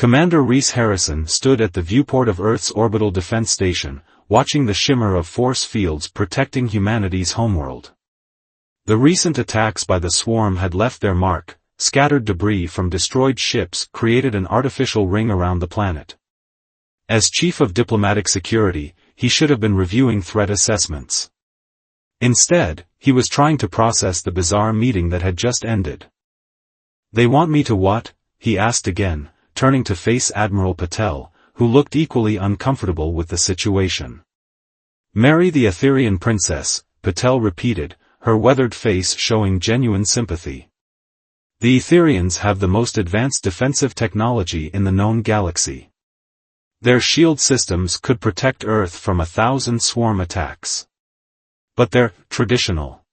Commander Reese Harrison stood at the viewport of Earth's orbital defense station, watching the shimmer of force fields protecting humanity's homeworld. The recent attacks by the swarm had left their mark. Scattered debris from destroyed ships created an artificial ring around the planet. As Chief of Diplomatic Security, he should have been reviewing threat assessments. Instead, he was trying to process the bizarre meeting that had just ended. "They want me to what?" he asked again, turning to face Admiral Patel, who looked equally uncomfortable with the situation. "Marry the Etherian princess," Patel repeated, her weathered face showing genuine sympathy. "The Etherians have the most advanced defensive technology in the known galaxy. Their shield systems could protect Earth from 1,000 swarm attacks. But they're traditional.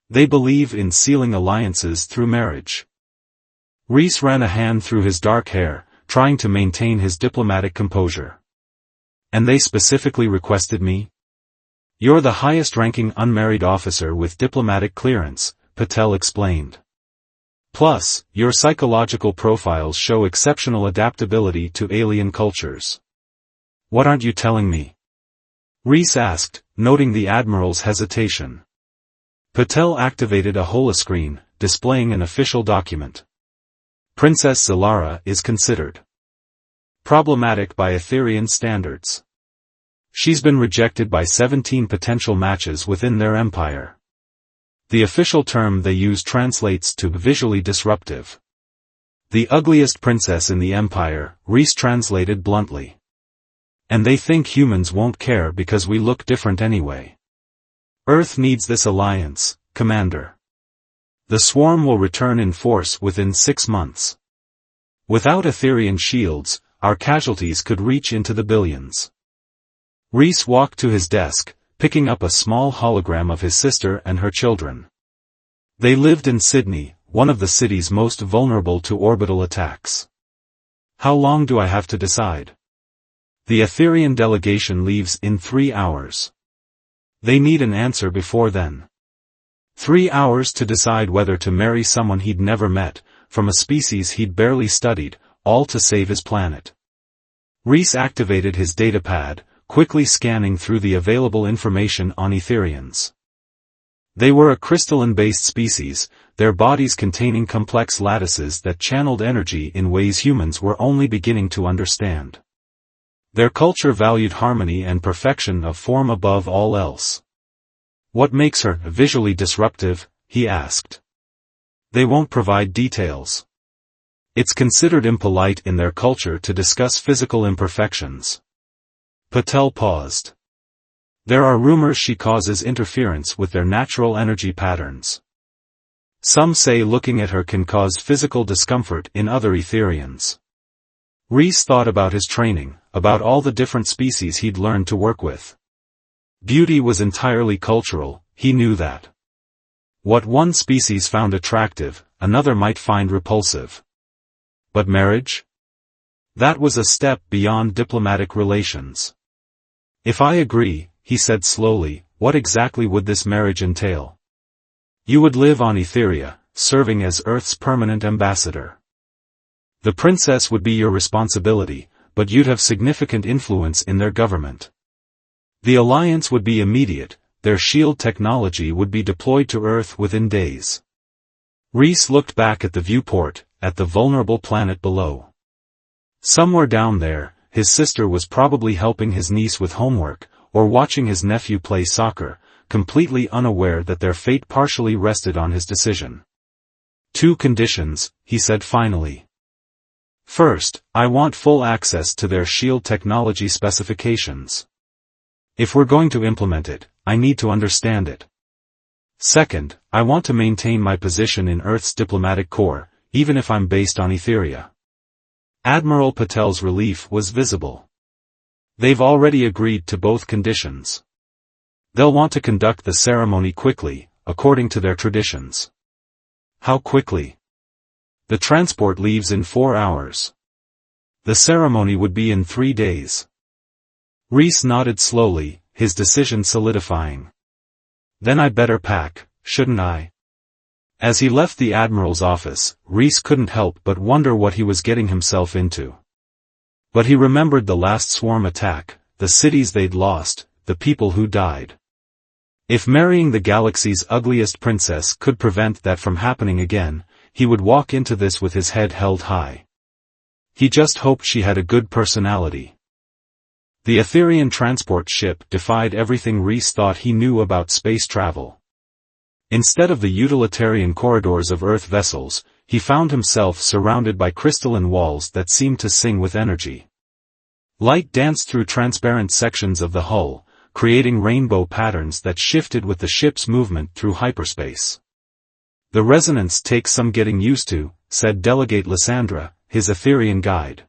They believe in sealing alliances through marriage." Reese ran a hand through his dark hair, trying to maintain his diplomatic composure. "And they specifically requested me?" "You're the highest-ranking unmarried officer with diplomatic clearance," Patel explained. "Plus, your psychological profiles show exceptional adaptability to alien cultures." "What aren't you telling me?" Reese asked, noting the Admiral's hesitation. Patel activated a holoscreen, displaying an official document. "Princess Zilara is considered problematic by Etherian standards. She's been rejected by 17 potential matches within their empire. The official term they use translates to visually disruptive. The ugliest princess in the empire," Reese translated bluntly. "And they think humans won't care because we look different anyway. Earth needs this alliance, Commander. The swarm will return in force within 6 months. Without Etherian shields, our casualties could reach into the billions." Reese walked to his desk, picking up a small hologram of his sister and her children. They lived in Sydney, one of the cities most vulnerable to orbital attacks. "How long do I have to decide?" "The Etherian delegation leaves in 3 hours. They need an answer before then. 3 hours to decide whether to marry someone he'd never met, from a species he'd barely studied, all to save his planet." Reese activated his datapad, quickly scanning through the available information on Etherians. They were a crystalline-based species, their bodies containing complex lattices that channeled energy in ways humans were only beginning to understand. Their culture valued harmony and perfection of form above all else. "What makes her visually disruptive?" he asked. "They won't provide details. It's considered impolite in their culture to discuss physical imperfections." Patel paused. "There are rumors she causes interference with their natural energy patterns. Some say looking at her can cause physical discomfort in other Etherians." Reese thought about his training, about all the different species he'd learned to work with. Beauty was entirely cultural, he knew that. What one species found attractive, another might find repulsive. But marriage? That was a step beyond diplomatic relations. "If I agree," he said slowly, "what exactly would this marriage entail?" "You would live on Etheria, serving as Earth's permanent ambassador. The princess would be your responsibility, but you'd have significant influence in their government. The alliance would be immediate, their shield technology would be deployed to Earth within days." Reese looked back at the viewport, at the vulnerable planet below. Somewhere down there, his sister was probably helping his niece with homework, or watching his nephew play soccer, completely unaware that their fate partially rested on his decision. "2 conditions," he said finally. "First, I want full access to their shield technology specifications. If we're going to implement it, I need to understand it. Second, I want to maintain my position in Earth's diplomatic corps, even if I'm based on Etheria." Admiral Patel's relief was visible. "They've already agreed to both conditions. They'll want to conduct the ceremony quickly, according to their traditions." "How quickly?" "The transport leaves in 4 hours. The ceremony would be in 3 days." Reese nodded slowly, his decision solidifying. "Then I'd better pack, shouldn't I?" As he left the Admiral's office, Reese couldn't help but wonder what he was getting himself into. But he remembered the last swarm attack, the cities they'd lost, the people who died. If marrying the galaxy's ugliest princess could prevent that from happening again, he would walk into this with his head held high. He just hoped she had a good personality. The Etherian transport ship defied everything Rhys thought he knew about space travel. Instead of the utilitarian corridors of Earth vessels, he found himself surrounded by crystalline walls that seemed to sing with energy. Light danced through transparent sections of the hull, creating rainbow patterns that shifted with the ship's movement through hyperspace. "The resonance takes some getting used to," said Delegate Lysandra, his Etherian guide.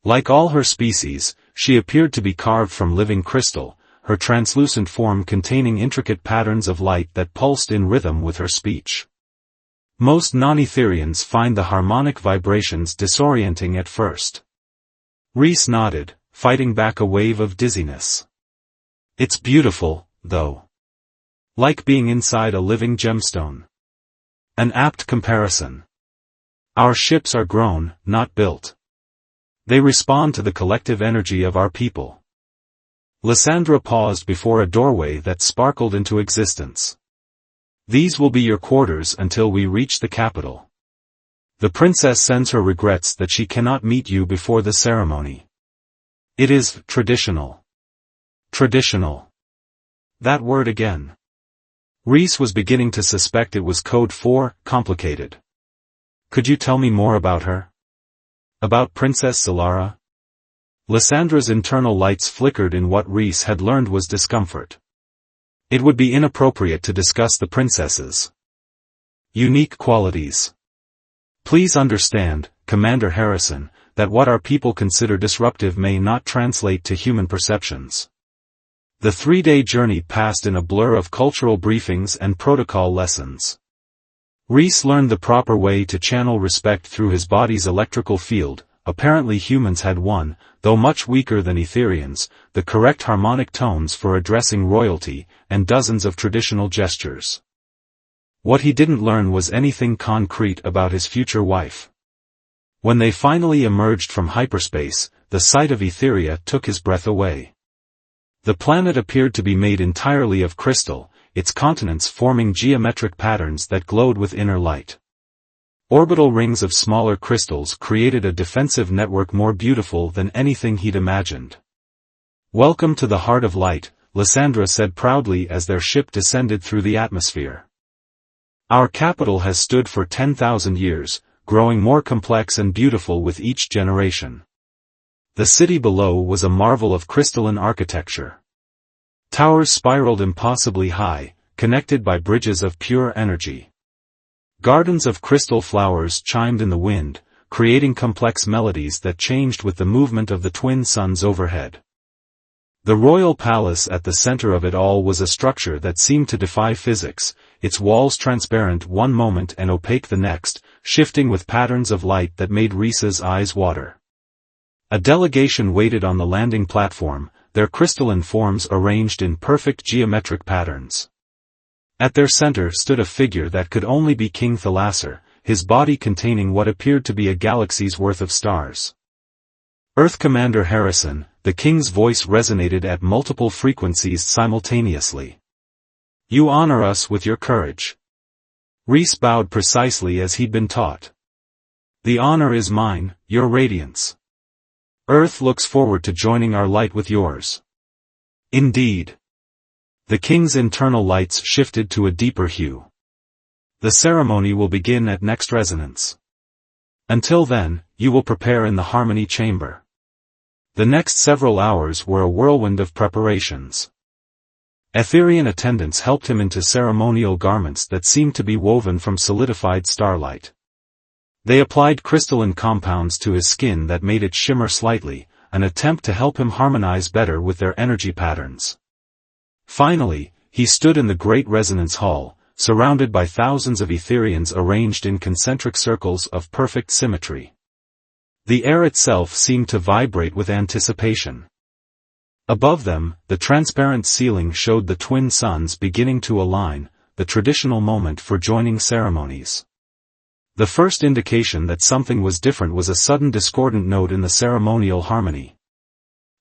Like all her species, she appeared to be carved from living crystal, her translucent form containing intricate patterns of light that pulsed in rhythm with her speech. Most non-Etherians find the harmonic vibrations disorienting at first. Rhys nodded, fighting back a wave of dizziness. "It's beautiful, though. Like being inside a living gemstone." An apt comparison. Our ships are grown, not built. They respond to the collective energy of our people. Lysandra paused before a doorway that sparkled into existence. "These will be your quarters until we reach the capital. The princess sends her regrets that she cannot meet you before the ceremony. It is traditional." Traditional. That word again. Rhys was beginning to suspect it was code for complicated. "Could you tell me more about her? About Princess Solara?" Lysandra's internal lights flickered in what Rhys had learned was discomfort. It would be inappropriate to discuss the princess's unique qualities. "Please understand, Commander Harrison, that what our people consider disruptive may not translate to human perceptions." The 3-day journey passed in a blur of cultural briefings and protocol lessons. Rhys learned the proper way to channel respect through his body's electrical field. Apparently humans had one, though much weaker than Etherians, the correct harmonic tones for addressing royalty, and dozens of traditional gestures. What he didn't learn was anything concrete about his future wife. When they finally emerged from hyperspace, the sight of Etheria took his breath away. The planet appeared to be made entirely of crystal, its continents forming geometric patterns that glowed with inner light. Orbital rings of smaller crystals created a defensive network more beautiful than anything he'd imagined. "Welcome to the heart of light," Lysandra said proudly as their ship descended through the atmosphere. "Our capital has stood for 10,000 years, growing more complex and beautiful with each generation." The city below was a marvel of crystalline architecture. Towers spiraled impossibly high, connected by bridges of pure energy. Gardens of crystal flowers chimed in the wind, creating complex melodies that changed with the movement of the twin suns overhead. The royal palace at the center of it all was a structure that seemed to defy physics, its walls transparent one moment and opaque the next, shifting with patterns of light that made Rhys's eyes water. A delegation waited on the landing platform, their crystalline forms arranged in perfect geometric patterns. At their center stood a figure that could only be King Thalasser, his body containing what appeared to be a galaxy's worth of stars. "Earth Commander Harrison," the king's voice resonated at multiple frequencies simultaneously. "You honor us with your courage." Rhys bowed precisely as he'd been taught. "The honor is mine, your radiance. Earth looks forward to joining our light with yours." "Indeed." The king's internal lights shifted to a deeper hue. "The ceremony will begin at next resonance. Until then, you will prepare in the Harmony Chamber." The next several hours were a whirlwind of preparations. Etherian attendants helped him into ceremonial garments that seemed to be woven from solidified starlight. They applied crystalline compounds to his skin that made it shimmer slightly, an attempt to help him harmonize better with their energy patterns. Finally, he stood in the Great Resonance Hall, surrounded by thousands of Etherians arranged in concentric circles of perfect symmetry. The air itself seemed to vibrate with anticipation. Above them, the transparent ceiling showed the twin suns beginning to align, the traditional moment for joining ceremonies. The first indication that something was different was a sudden discordant note in the ceremonial harmony.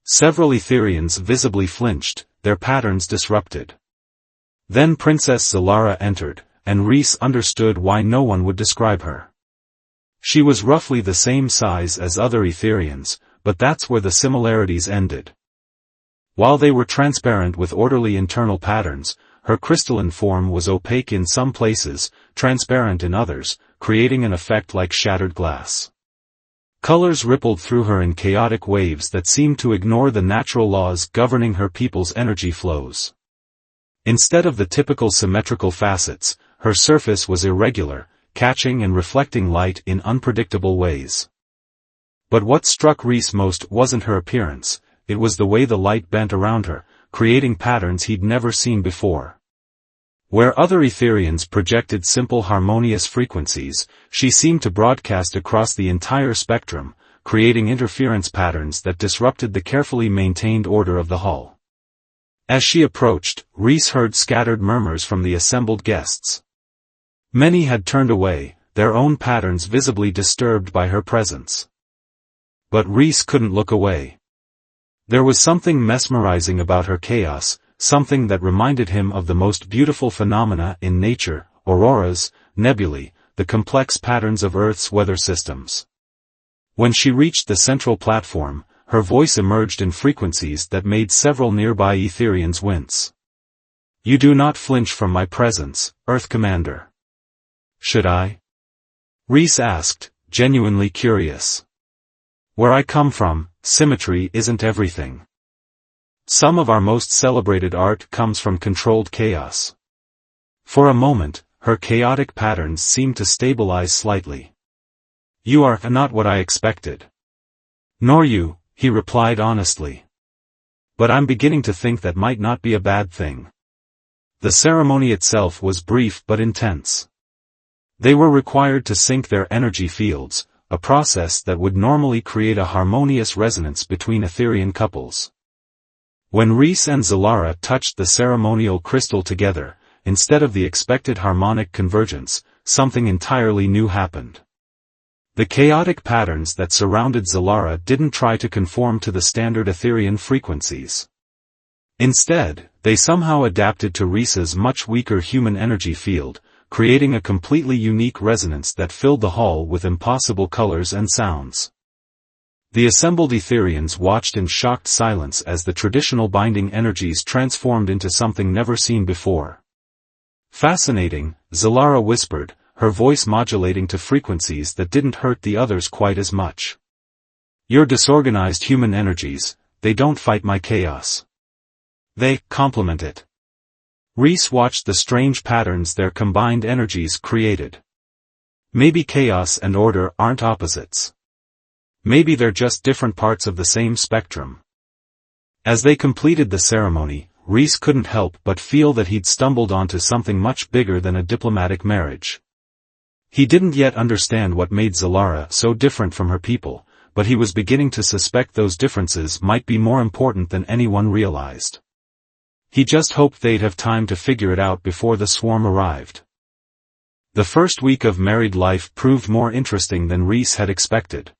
Several Etherians visibly flinched, their patterns disrupted. Then Princess Zalara entered, and Rhys understood why no one would describe her. She was roughly the same size as other Etherians, but that's where the similarities ended. While they were transparent with orderly internal patterns, her crystalline form was opaque in some places, transparent in others, creating an effect like shattered glass. Colors rippled through her in chaotic waves that seemed to ignore the natural laws governing her people's energy flows. Instead of the typical symmetrical facets, her surface was irregular, catching and reflecting light in unpredictable ways. But what struck Rhys most wasn't her appearance, it was the way the light bent around her, creating patterns he'd never seen before. Where other Etherians projected simple harmonious frequencies, she seemed to broadcast across the entire spectrum, creating interference patterns that disrupted the carefully maintained order of the hall. As she approached, Rhys heard scattered murmurs from the assembled guests. Many had turned away, their own patterns visibly disturbed by her presence. But Rhys couldn't look away. There was something mesmerizing about her chaos, something that reminded him of the most beautiful phenomena in nature, auroras, nebulae, the complex patterns of Earth's weather systems. When she reached the central platform, her voice emerged in frequencies that made several nearby Etherians wince. "You do not flinch from my presence, Earth Commander." "Should I?" Rhys asked, genuinely curious. "Where I come from, symmetry isn't everything. Some of our most celebrated art comes from controlled chaos." For a moment, her chaotic patterns seemed to stabilize slightly. "You are not what I expected." "Nor you," he replied honestly. "But I'm beginning to think that might not be a bad thing." The ceremony itself was brief but intense. They were required to sync their energy fields, a process that would normally create a harmonious resonance between Etherian couples. When Rhys and Zalara touched the ceremonial crystal together, instead of the expected harmonic convergence, something entirely new happened. The chaotic patterns that surrounded Zalara didn't try to conform to the standard Etherian frequencies. Instead, they somehow adapted to Rhys's much weaker human energy field, creating a completely unique resonance that filled the hall with impossible colors and sounds. The assembled Etherians watched in shocked silence as the traditional binding energies transformed into something never seen before. "Fascinating," Zalara whispered, her voice modulating to frequencies that didn't hurt the others quite as much. "Your disorganized human energies, they don't fight my chaos. They complement it." Rhys watched the strange patterns their combined energies created. Maybe chaos and order aren't opposites. Maybe they're just different parts of the same spectrum. As they completed the ceremony, Rhys couldn't help but feel that he'd stumbled onto something much bigger than a diplomatic marriage. He didn't yet understand what made Zalara so different from her people, but he was beginning to suspect those differences might be more important than anyone realized. He just hoped they'd have time to figure it out before the swarm arrived. The first week of married life proved more interesting than Rhys had expected.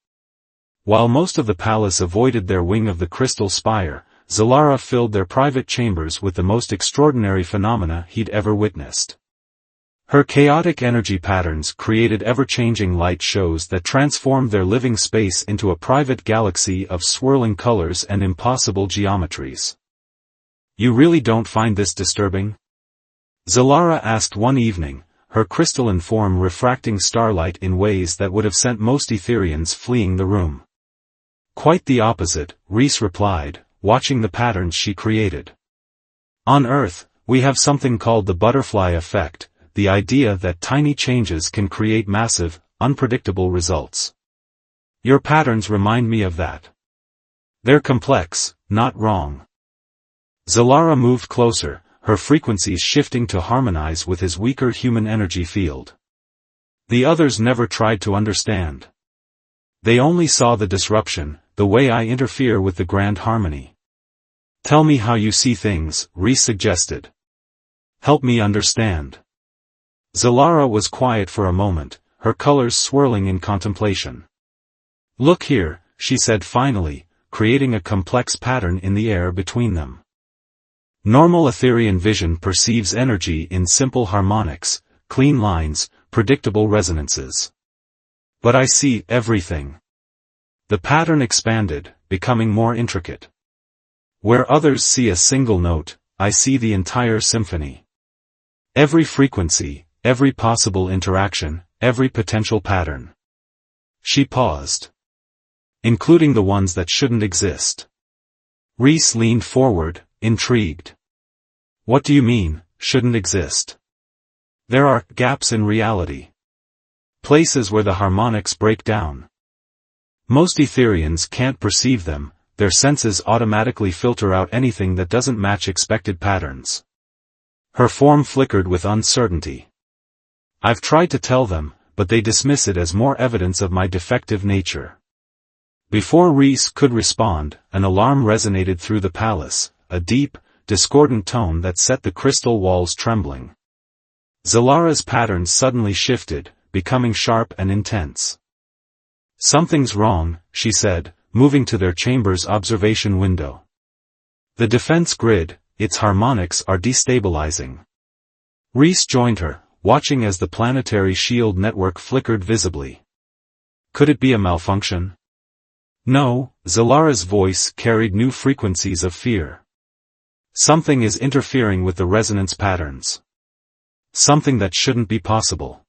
While most of the palace avoided their wing of the crystal spire, Zalara filled their private chambers with the most extraordinary phenomena he'd ever witnessed. Her chaotic energy patterns created ever-changing light shows that transformed their living space into a private galaxy of swirling colors and impossible geometries. "You really don't find this disturbing?" Zalara asked one evening, her crystalline form refracting starlight in ways that would have sent most Etherians fleeing the room. "Quite the opposite," Rhys replied, watching the patterns she created. "On Earth, we have something called the butterfly effect, the idea that tiny changes can create massive, unpredictable results. Your patterns remind me of that. They're complex, not wrong." Zalara moved closer, her frequencies shifting to harmonize with his weaker human energy field. The others never tried to understand. They only saw the disruption, the way I interfere with the grand harmony. "Tell me how you see things," Rhys suggested. "Help me understand." Zalara was quiet for a moment, her colors swirling in contemplation. "Look here," she said finally, creating a complex pattern in the air between them. Normal Etherian vision perceives energy in simple harmonics, clean lines, predictable resonances. But I see everything. The pattern expanded, becoming more intricate. Where others see a single note, I see the entire symphony. Every frequency, every possible interaction, every potential pattern. She paused. Including the ones that shouldn't exist. Reese leaned forward, intrigued. "What do you mean, shouldn't exist?" "There are gaps in reality. Places where the harmonics break down. Most Etherians can't perceive them, their senses automatically filter out anything that doesn't match expected patterns." Her form flickered with uncertainty. "I've tried to tell them, but they dismiss it as more evidence of my defective nature." Before Reese could respond, an alarm resonated through the palace, a deep, discordant tone that set the crystal walls trembling. Zalara's patterns suddenly shifted, becoming sharp and intense. "Something's wrong," she said, moving to their chamber's observation window. "The defense grid, its harmonics are destabilizing." Reese joined her, watching as the planetary shield network flickered visibly. "Could it be a malfunction?" "No," Zalara's voice carried new frequencies of fear. "Something is interfering with the resonance patterns. Something that shouldn't be possible."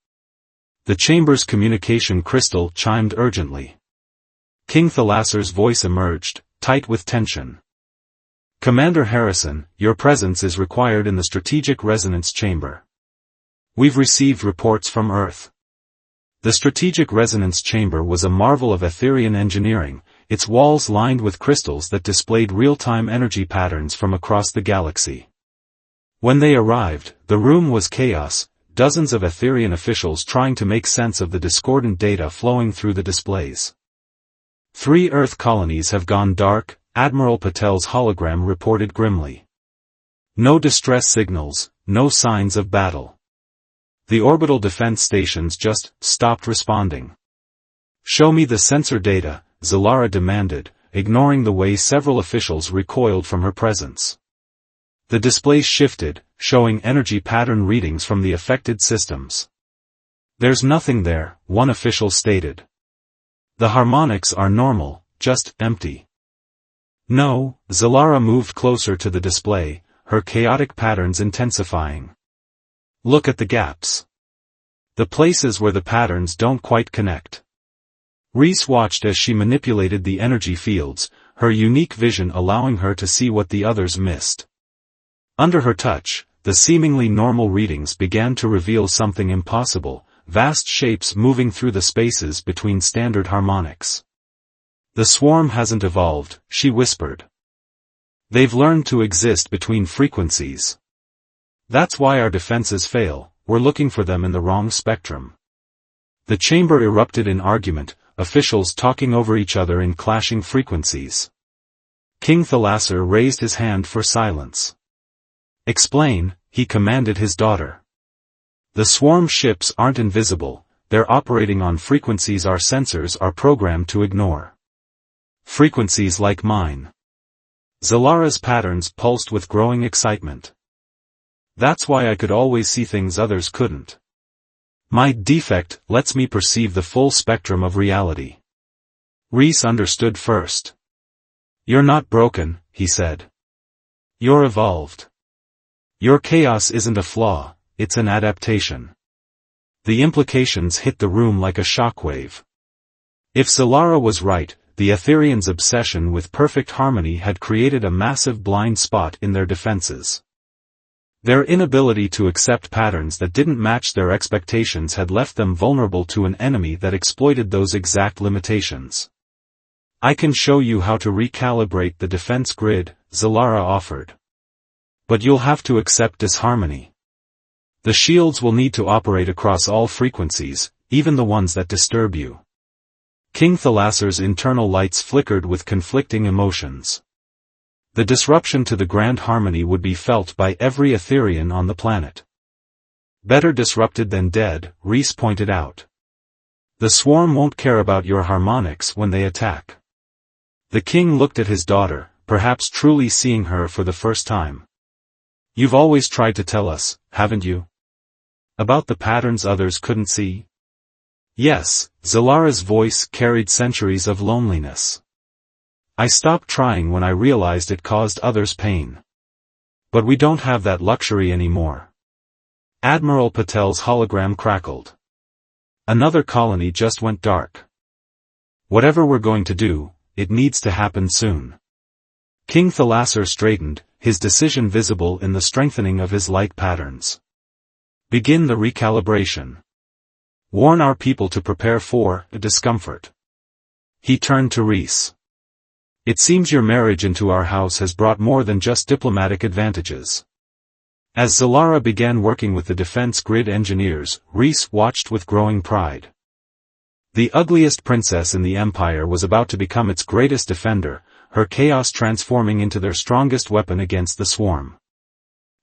The chamber's communication crystal chimed urgently. King Thalasser's voice emerged, tight with tension. "Commander Harrison, your presence is required in the strategic resonance chamber. We've received reports from Earth." The strategic resonance chamber was a marvel of Etherian engineering, its walls lined with crystals that displayed real-time energy patterns from across the galaxy. When they arrived, the room was chaos, dozens of Etherian officials trying to make sense of the discordant data flowing through the displays. 3 Earth colonies have gone dark, Admiral Patel's hologram reported grimly. No distress signals, no signs of battle. The orbital defense stations just stopped responding. "Show me the sensor data," Zalara demanded, ignoring the way several officials recoiled from her presence. The displays shifted, showing energy pattern readings from the affected systems. "There's nothing there," one official stated. "The harmonics are normal, just empty." "No," Zalara moved closer to the display, her chaotic patterns intensifying. "Look at the gaps. The places where the patterns don't quite connect." Reese watched as she manipulated the energy fields, her unique vision allowing her to see what the others missed. Under her touch, the seemingly normal readings began to reveal something impossible, vast shapes moving through the spaces between standard harmonics. "The swarm hasn't evolved," she whispered. "They've learned to exist between frequencies. That's why our defenses fail, we're looking for them in the wrong spectrum." The chamber erupted in argument, officials talking over each other in clashing frequencies. King Thalasser raised his hand for silence. "Explain," he commanded his daughter. "The swarm ships aren't invisible, they're operating on frequencies our sensors are programmed to ignore. Frequencies like mine." Zalara's patterns pulsed with growing excitement. "That's why I could always see things others couldn't. My defect lets me perceive the full spectrum of reality." Reese understood first. "You're not broken," he said. "You're evolved. Your chaos isn't a flaw, it's an adaptation." The implications hit the room like a shockwave. If Zalara was right, the Etherians' obsession with perfect harmony had created a massive blind spot in their defenses. Their inability to accept patterns that didn't match their expectations had left them vulnerable to an enemy that exploited those exact limitations. "I can show you how to recalibrate the defense grid," Zalara offered. "But you'll have to accept disharmony. The shields will need to operate across all frequencies, even the ones that disturb you." King Thalasser's internal lights flickered with conflicting emotions. The disruption to the grand harmony would be felt by every Etherian on the planet. "Better disrupted than dead," Reese pointed out. The swarm won't care about your harmonics when they attack. The king looked at his daughter, perhaps truly seeing her for the first time. You've always tried to tell us, haven't you? About the patterns others couldn't see? Yes, Zalara's voice carried centuries of loneliness. I stopped trying when I realized it caused others pain. But we don't have that luxury anymore. Admiral Patel's hologram crackled. Another colony just went dark. Whatever we're going to do, it needs to happen soon. King Thalasser straightened, his decision visible in the strengthening of his light patterns. Begin the recalibration. Warn our people to prepare for discomfort. He turned to Reese. It seems your marriage into our house has brought more than just diplomatic advantages. As Zalara began working with the defense grid engineers, Reese watched with growing pride. The ugliest princess in the Empire was about to become its greatest defender, her chaos transforming into their strongest weapon against the swarm.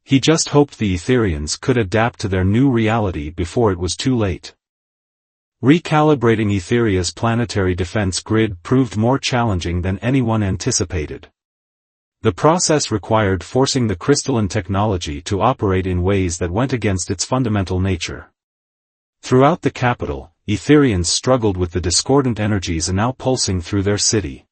He just hoped the Etherians could adapt to their new reality before it was too late. Recalibrating Etheria's planetary defense grid proved more challenging than anyone anticipated. The process required forcing the crystalline technology to operate in ways that went against its fundamental nature. Throughout the capital, Etherians struggled with the discordant energies now pulsing through their city.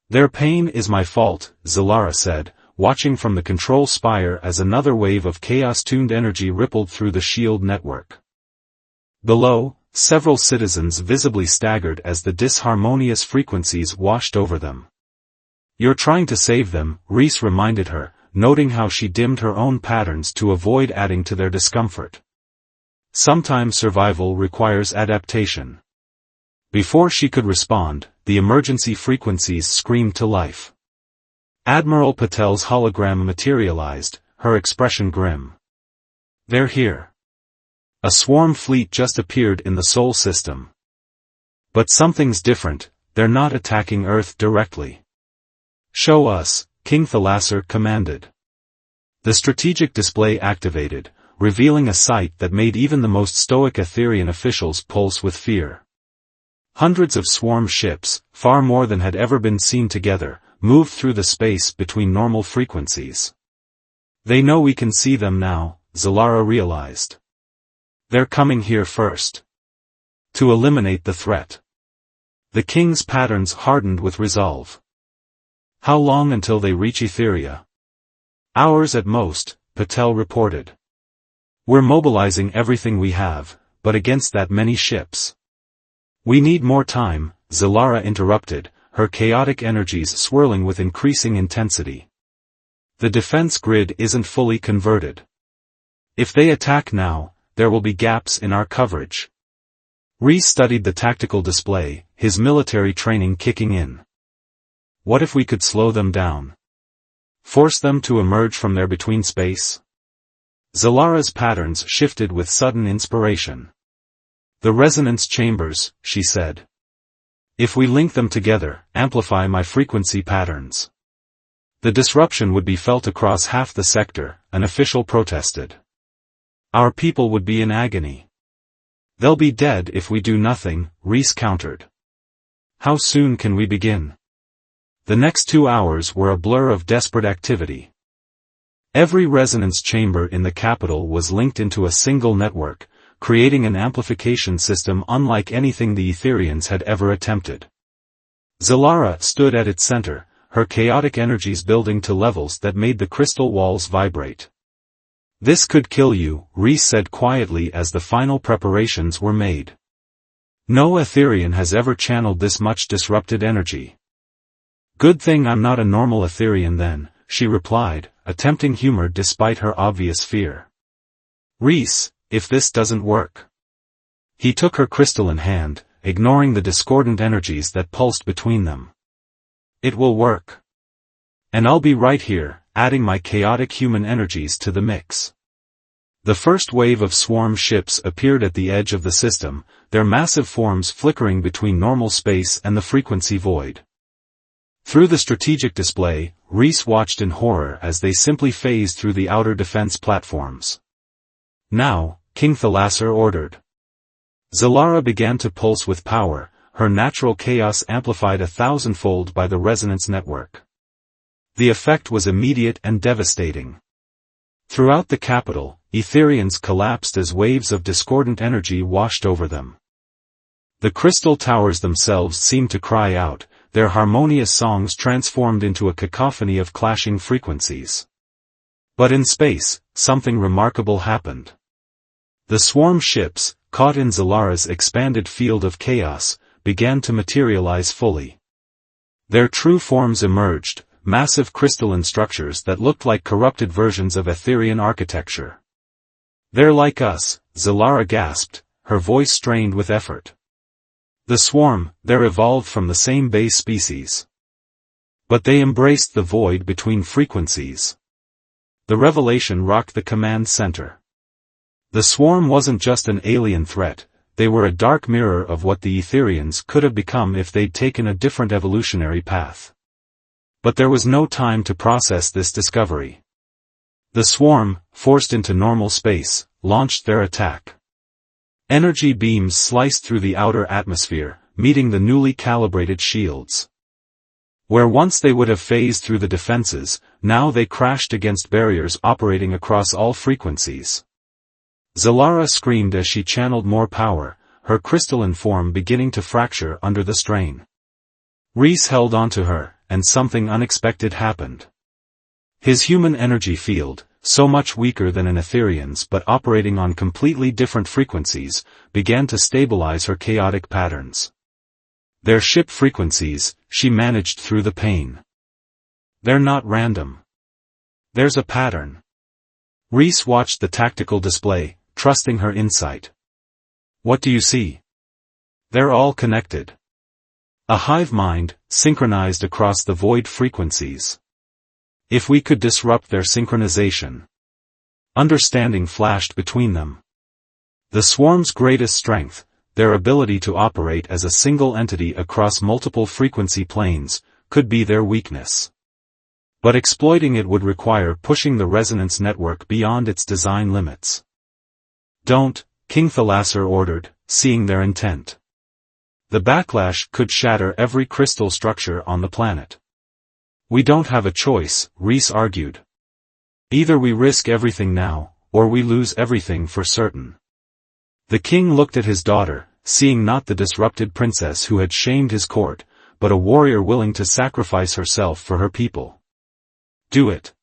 Their pain is my fault, Zalara said, watching from the control spire as another wave of chaos-tuned energy rippled through the shield network. Below, several citizens visibly staggered as the disharmonious frequencies washed over them. You're trying to save them, Reese reminded her, noting how she dimmed her own patterns to avoid adding to their discomfort. Sometimes survival requires adaptation. Before she could respond, the emergency frequencies screamed to life. Admiral Patel's hologram materialized, her expression grim. They're here. A swarm fleet just appeared in the Sol system. But something's different, they're not attacking Earth directly. Show us, King Thalasser commanded. The strategic display activated, revealing a sight that made even the most stoic Etherian officials pulse with fear. Hundreds of swarm ships, far more than had ever been seen together, moved through the space between normal frequencies. They know we can see them now, Zalara realized. They're coming here first. To eliminate the threat. The king's patterns hardened with resolve. How long until they reach Etheria? Hours at most, Patel reported. We're mobilizing everything we have, but against that many ships. We need more time, Zalara interrupted, her chaotic energies swirling with increasing intensity. The defense grid isn't fully converted. If they attack now, there will be gaps in our coverage. Reese studied the tactical display, his military training kicking in. What if we could slow them down? Force them to emerge from their between space? Zalara's patterns shifted with sudden inspiration. The resonance chambers, she said. If we link them together, amplify my frequency patterns. The disruption would be felt across half the sector, an official protested. Our people would be in agony. They'll be dead if we do nothing, Reese countered. How soon can we begin? The next 2 hours were a blur of desperate activity. Every resonance chamber in the capital was linked into a single network, creating an amplification system unlike anything the Etherians had ever attempted. Zalara stood at its center, her chaotic energies building to levels that made the crystal walls vibrate. This could kill you, Reese said quietly as the final preparations were made. No Etherian has ever channeled this much disrupted energy. Good thing I'm not a normal Etherian then, she replied, attempting humor despite her obvious fear. Reese, if this doesn't work. He took her crystalline hand, ignoring the discordant energies that pulsed between them. It will work. And I'll be right here, adding my chaotic human energies to the mix. The first wave of swarm ships appeared at the edge of the system, their massive forms flickering between normal space and the frequency void. Through the strategic display, Reese watched in horror as they simply phased through the outer defense platforms. Now, King Thalasser ordered. Zalara began to pulse with power, her natural chaos amplified 1,000-fold by the resonance network. The effect was immediate and devastating. Throughout the capital, Etherians collapsed as waves of discordant energy washed over them. The crystal towers themselves seemed to cry out, their harmonious songs transformed into a cacophony of clashing frequencies. But in space, something remarkable happened. The swarm ships, caught in Zalara's expanded field of chaos, began to materialize fully. Their true forms emerged, massive crystalline structures that looked like corrupted versions of Etherian architecture. "They're like us," Zalara gasped, her voice strained with effort. "The swarm, they're evolved from the same base species. But they embraced the void between frequencies." The revelation rocked the command center. The swarm wasn't just an alien threat, they were a dark mirror of what the Etherians could have become if they'd taken a different evolutionary path. But there was no time to process this discovery. The swarm, forced into normal space, launched their attack. Energy beams sliced through the outer atmosphere, meeting the newly calibrated shields. Where once they would have phased through the defenses, now they crashed against barriers operating across all frequencies. Zalara screamed as she channeled more power, her crystalline form beginning to fracture under the strain. Rhys held onto her, and something unexpected happened. His human energy field, so much weaker than an Etherian's but operating on completely different frequencies, began to stabilize her chaotic patterns. Their ship frequencies, she managed through the pain. "They're not random. There's a pattern." Rhys watched the tactical display, trusting her insight. "What do you see?" "They're all connected. A hive mind, synchronized across the void frequencies. If we could disrupt their synchronization." Understanding flashed between them. The swarm's greatest strength, their ability to operate as a single entity across multiple frequency planes, could be their weakness. But exploiting it would require pushing the resonance network beyond its design limits. "Don't," King Thalasser ordered, seeing their intent. "The backlash could shatter every crystal structure on the planet." "We don't have a choice," Rhys argued. "Either we risk everything now, or we lose everything for certain." The king looked at his daughter, seeing not the disrupted princess who had shamed his court, but a warrior willing to sacrifice herself for her people. "Do it."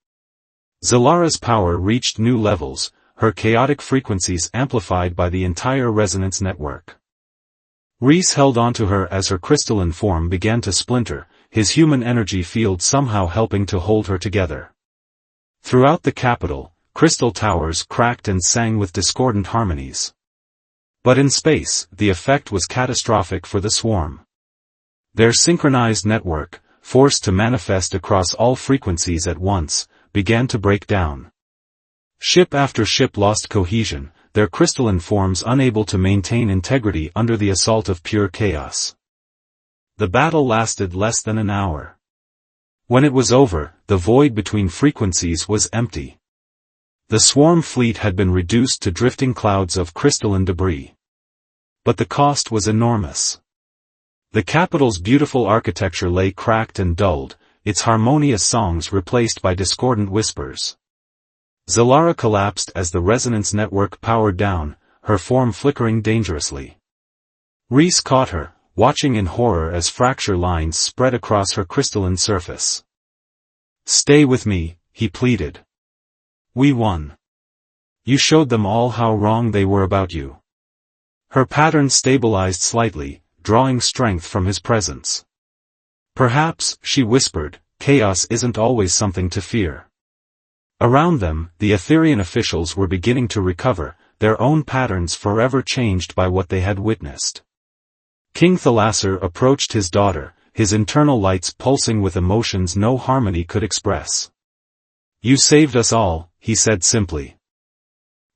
Zalara's power reached new levels, her chaotic frequencies amplified by the entire resonance network. Rhys held onto her as her crystalline form began to splinter, his human energy field somehow helping to hold her together. Throughout the capital, crystal towers cracked and sang with discordant harmonies. But in space, the effect was catastrophic for the swarm. Their synchronized network, forced to manifest across all frequencies at once, began to break down. Ship after ship lost cohesion, their crystalline forms unable to maintain integrity under the assault of pure chaos. The battle lasted less than an hour. When it was over, the void between frequencies was empty. The swarm fleet had been reduced to drifting clouds of crystalline debris. But the cost was enormous. The capital's beautiful architecture lay cracked and dulled, its harmonious songs replaced by discordant whispers. Zalara collapsed as the resonance network powered down, her form flickering dangerously. Rhys caught her, watching in horror as fracture lines spread across her crystalline surface. "Stay with me," he pleaded. "We won. You showed them all how wrong they were about you." Her pattern stabilized slightly, drawing strength from his presence. "Perhaps," she whispered, "chaos isn't always something to fear." Around them, the Etherian officials were beginning to recover, their own patterns forever changed by what they had witnessed. King Thalasser approached his daughter, his internal lights pulsing with emotions no harmony could express. "You saved us all," he said simply.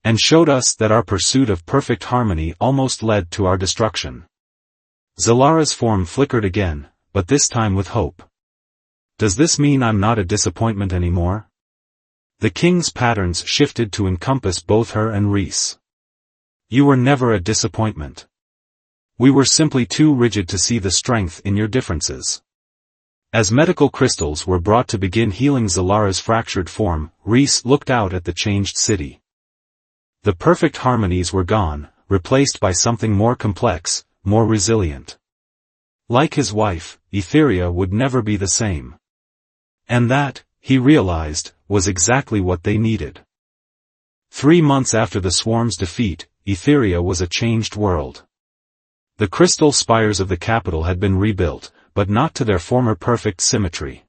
"And showed us that our pursuit of perfect harmony almost led to our destruction." Zalara's form flickered again, but this time with hope. "Does this mean I'm not a disappointment anymore?" The king's patterns shifted to encompass both her and Rhys. "You were never a disappointment. We were simply too rigid to see the strength in your differences. As medical crystals were brought to begin healing Zalara's fractured form, Rhys looked out at the changed city. The perfect harmonies were gone, replaced by something more complex, more resilient. Like his wife, Etheria would never be the same. And that, he realized, was exactly what they needed. 3 months after the swarm's defeat, Etheria was a changed world. The crystal spires of the capital had been rebuilt, but not to their former perfect symmetry.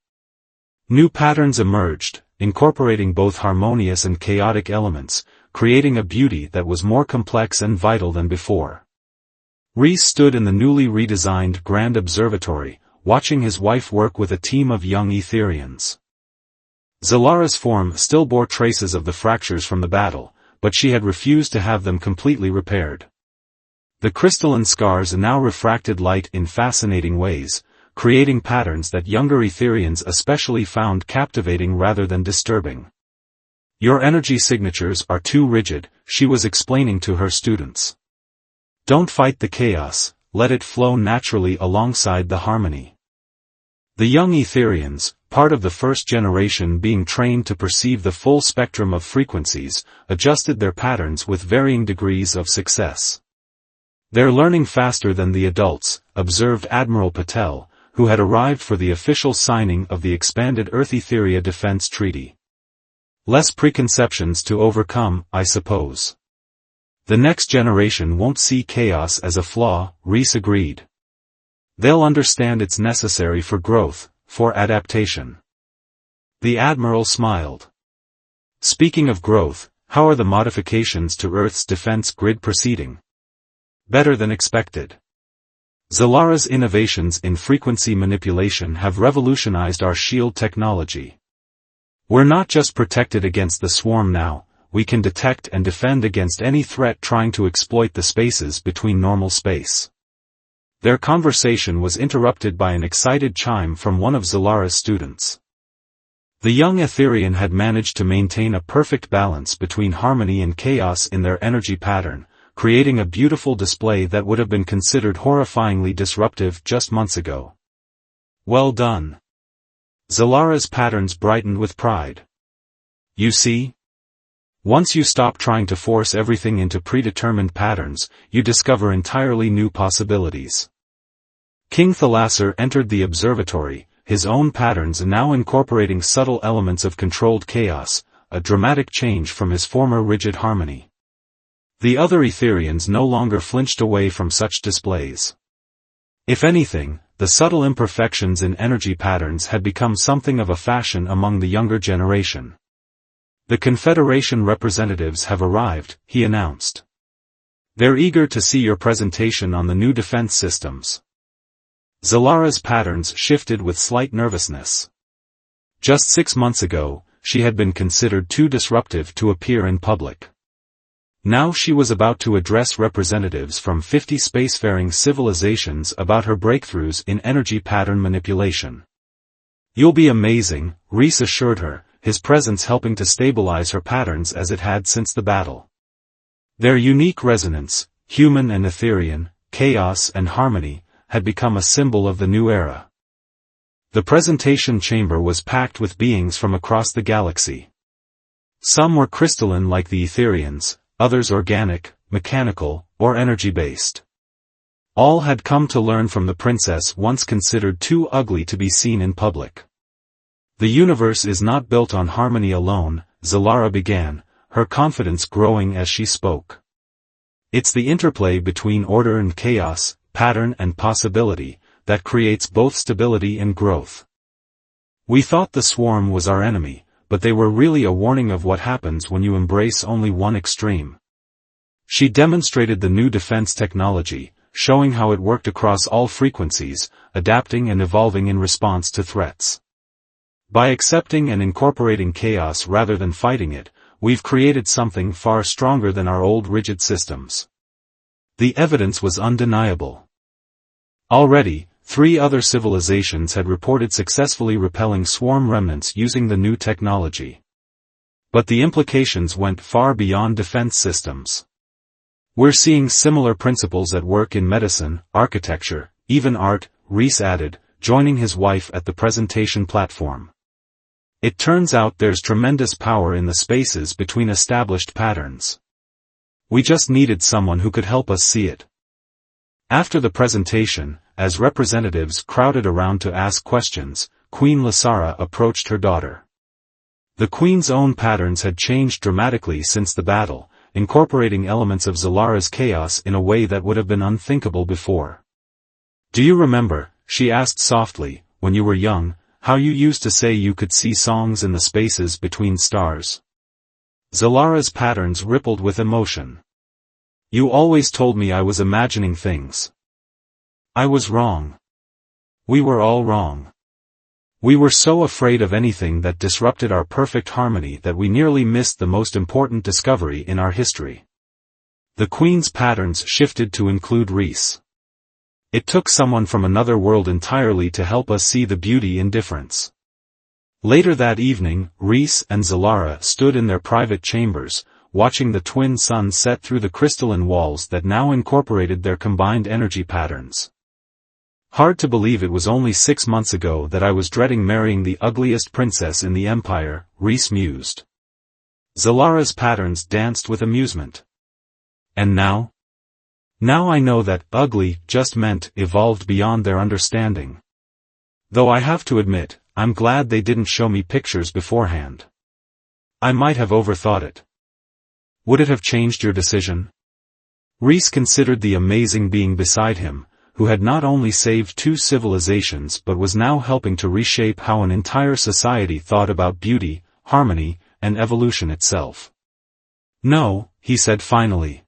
New patterns emerged, incorporating both harmonious and chaotic elements, creating a beauty that was more complex and vital than before. Rhys stood in the newly redesigned Grand Observatory, watching his wife work with a team of young Etherians. Zalara's form still bore traces of the fractures from the battle, but she had refused to have them completely repaired. The crystalline scars now refracted light in fascinating ways, creating patterns that younger Etherians especially found captivating rather than disturbing. "Your energy signatures are too rigid," she was explaining to her students. "Don't fight the chaos, let it flow naturally alongside the harmony." The young Etherians, part of the first generation being trained to perceive the full spectrum of frequencies, adjusted their patterns with varying degrees of success. "They're learning faster than the adults," observed Admiral Patel, who had arrived for the official signing of the expanded Earth-Etheria Defense Treaty. "Less preconceptions to overcome, I suppose." "The next generation won't see chaos as a flaw," Rhys agreed. "They'll understand it's necessary for growth, for adaptation." The Admiral smiled. "Speaking of growth, how are the modifications to Earth's defense grid proceeding?" "Better than expected. Zalara's innovations in frequency manipulation have revolutionized our shield technology. We're not just protected against the swarm now, we can detect and defend against any threat trying to exploit the spaces between normal space." Their conversation was interrupted by an excited chime from one of Zalara's students. The young Etherian had managed to maintain a perfect balance between harmony and chaos in their energy pattern, creating a beautiful display that would have been considered horrifyingly disruptive just months ago. "Well done." Zalara's patterns brightened with pride. "You see? Once you stop trying to force everything into predetermined patterns, you discover entirely new possibilities." King Thalasser entered the observatory, his own patterns now incorporating subtle elements of controlled chaos, a dramatic change from his former rigid harmony. The other Etherians no longer flinched away from such displays. If anything, the subtle imperfections in energy patterns had become something of a fashion among the younger generation. "The Confederation representatives have arrived," he announced. "They're eager to see your presentation on the new defense systems." Zalara's patterns shifted with slight nervousness. Just 6 months ago, she had been considered too disruptive to appear in public. Now she was about to address representatives from 50 spacefaring civilizations about her breakthroughs in energy pattern manipulation. "You'll be amazing," Rhys assured her, his presence helping to stabilize her patterns as it had since the battle. Their unique resonance, human and Etherian, chaos and harmony, had become a symbol of the new era. The presentation chamber was packed with beings from across the galaxy. Some were crystalline like the Etherians, others organic, mechanical, or energy-based. All had come to learn from the princess once considered too ugly to be seen in public. "The universe is not built on harmony alone," Zalara began, her confidence growing as she spoke. "It's the interplay between order and chaos, pattern and possibility, that creates both stability and growth. We thought the swarm was our enemy, but they were really a warning of what happens when you embrace only one extreme." She demonstrated the new defense technology, showing how it worked across all frequencies, adapting and evolving in response to threats. "By accepting and incorporating chaos rather than fighting it, we've created something far stronger than our old rigid systems." The evidence was undeniable. Already, 3 other civilizations had reported successfully repelling swarm remnants using the new technology. But the implications went far beyond defense systems. We're seeing similar principles at work in medicine, architecture, even art, Reese added, joining his wife at the presentation platform. It turns out there's tremendous power in the spaces between established patterns. We just needed someone who could help us see it. After the presentation, as representatives crowded around to ask questions, Queen Lasara approached her daughter. The Queen's own patterns had changed dramatically since the battle, incorporating elements of Zalara's chaos in a way that would have been unthinkable before. "Do you remember," she asked softly, "when you were young, how you used to say you could see songs in the spaces between stars?" Zalara's patterns rippled with emotion. "You always told me I was imagining things. I was wrong. We were all wrong. We were so afraid of anything that disrupted our perfect harmony that we nearly missed the most important discovery in our history." The Queen's patterns shifted to include Reese. It took someone from another world entirely to help us see the beauty in difference. Later that evening, Reese and Zalara stood in their private chambers, watching the twin suns set through the crystalline walls that now incorporated their combined energy patterns. "Hard to believe it was only 6 months ago that I was dreading marrying the ugliest princess in the empire," Reese mused. Zalara's patterns danced with amusement. "And now? Now I know that ugly just meant evolved beyond their understanding. Though I have to admit, I'm glad they didn't show me pictures beforehand. I might have overthought it." "Would it have changed your decision?" Reese considered the amazing being beside him, who had not only saved 2 civilizations but was now helping to reshape how an entire society thought about beauty, harmony, and evolution itself. "No," he said finally.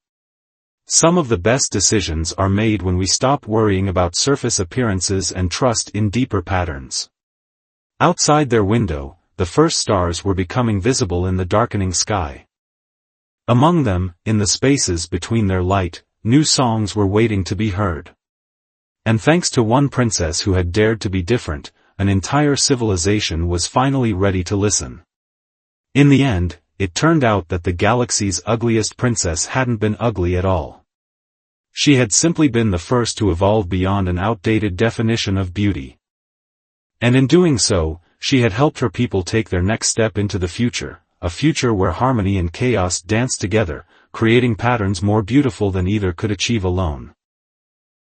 "Some of the best decisions are made when we stop worrying about surface appearances and trust in deeper patterns." Outside their window, the first stars were becoming visible in the darkening sky. Among them, in the spaces between their light, new songs were waiting to be heard. And thanks to one princess who had dared to be different, an entire civilization was finally ready to listen. In the end, it turned out that the galaxy's ugliest princess hadn't been ugly at all. She had simply been the first to evolve beyond an outdated definition of beauty. And in doing so, she had helped her people take their next step into the future, a future where harmony and chaos dance together, creating patterns more beautiful than either could achieve alone.